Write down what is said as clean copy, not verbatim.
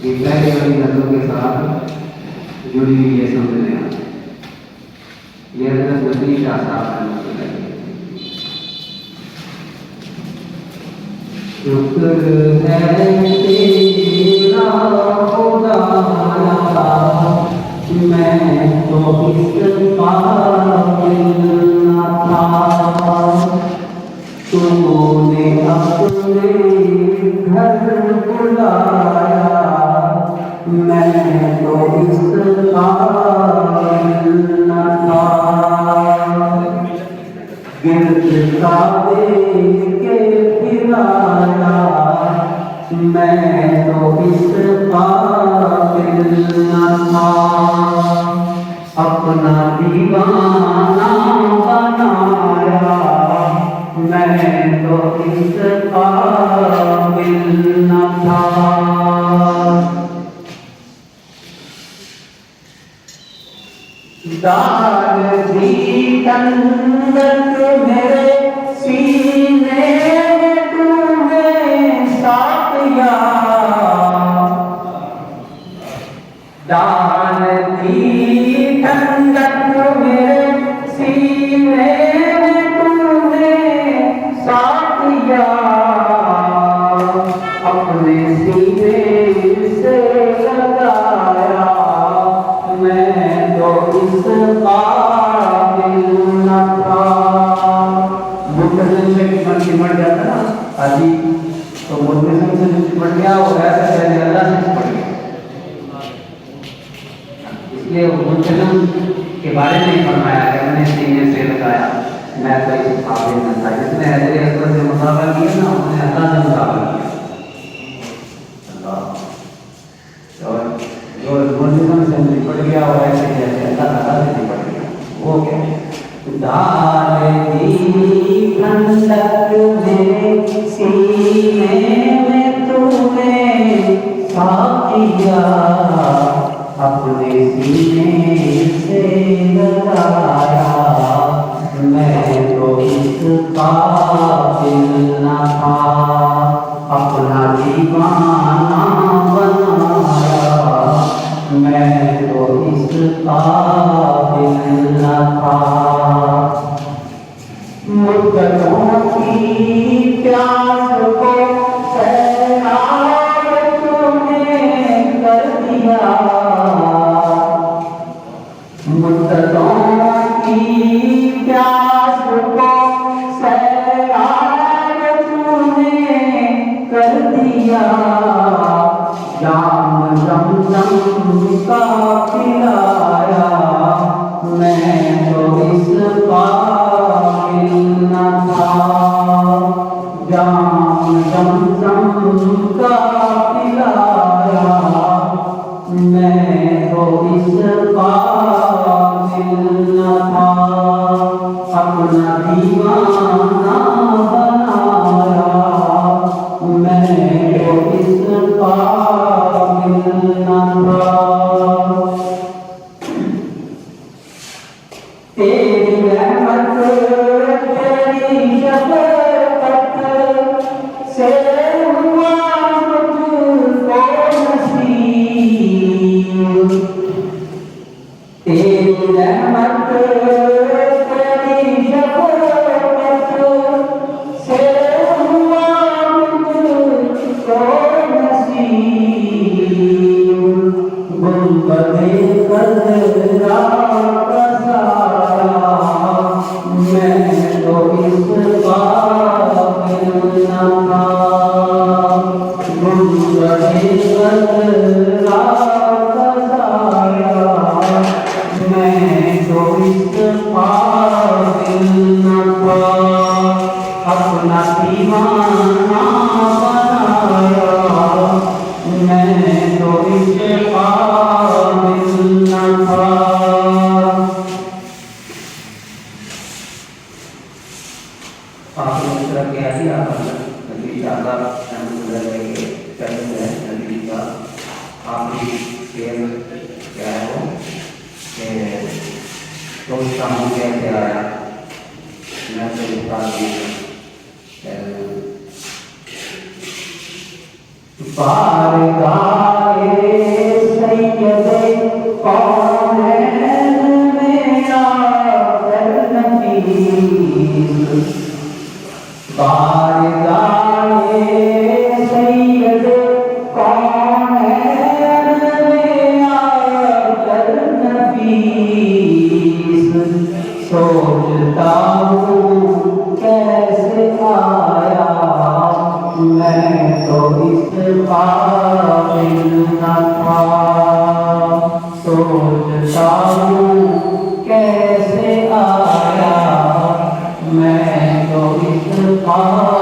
ये पहले वाली नजरों के साथ जुड़ी हुई ये समझ लेना। ये हजरत नबी का साथ है। शुक्र है तेरा खुदाया, मैं तो इस काबिल न था। तूने अपने घर बुलाया, मैं तो इस काबिल न था। गिरद काबे के फिराया, मैं तो इस काबिल न था। अपना दीवाना बनाया, मैं तो इस काबिल न था। दाग दी ठंडक मेरे सीने में तूने साथिया, दाग दी ठंडक मेरे सीने में तूने साथिया। अपने सीने से लगाया, मैं तो इस काबिल न था। मुद्दे से चिमट जाता ना आदि, तो मुद्दे से चिमट गया वो ऐसा कहने अल्लाह से चिमट गया। इसलिए मुद्दे के बारे में फरमाया कि मैंने सीने से लगाया, मैं तो इस काबिल न था। जिसने हजरत असद से मुकाबला किया ना, उसने अल्लाह से मुकाबला किया। जो मुस्लिम से निपट गया और ऐसे जैसे अल्लाह ताला से निपट गया, वो क्या दाग दी ठंडक मेरे सीने में तूने साथिया। अपने सीने से लगाया, मैं तो इस काबिल न था। अपना दीवाना बनाया, मैं तो इस काबिल न था। मुद्दतों की प्यास को सैराब तूने कर दिया, मुद्दतों की प्यास को सैराब तूने कर दिया। जाम जमजम का पिलाया, मैं तो इस काबिल न था। जाम जमजम का पिलाया, मैं तो इस काबिल न था। अपना दीवाना बनाया, मैं तो इस काबिल न था। तेरी रहमत तेरी शफकत से हुआ मुझको नसीब। तेरी रहमत तेरी शफकत से हुआ मुझको नसीब। गुंबदे कदरा मैं तो इस काबिल न था। गुंबदे कदरा कसाया, मैं तो इस काबिल न था। अपना दीवाना बनाया, मैं तो इस काबिल न था। आपने तरह क्या दिया नबी का नबी का आखिरी शेर क्या है वो कि तो उसका मुँह कैसे आया, मैं तो इसका बारगाहे सैयदे कौनैन में आकर नफीस, बारगाहे सैयदे कौनैन में आकर नफीस, सोचता हूँ कैसे आया मैं तो इस काबिल न था। सोचता हूँ कैसे आया मैं तो इस काबिल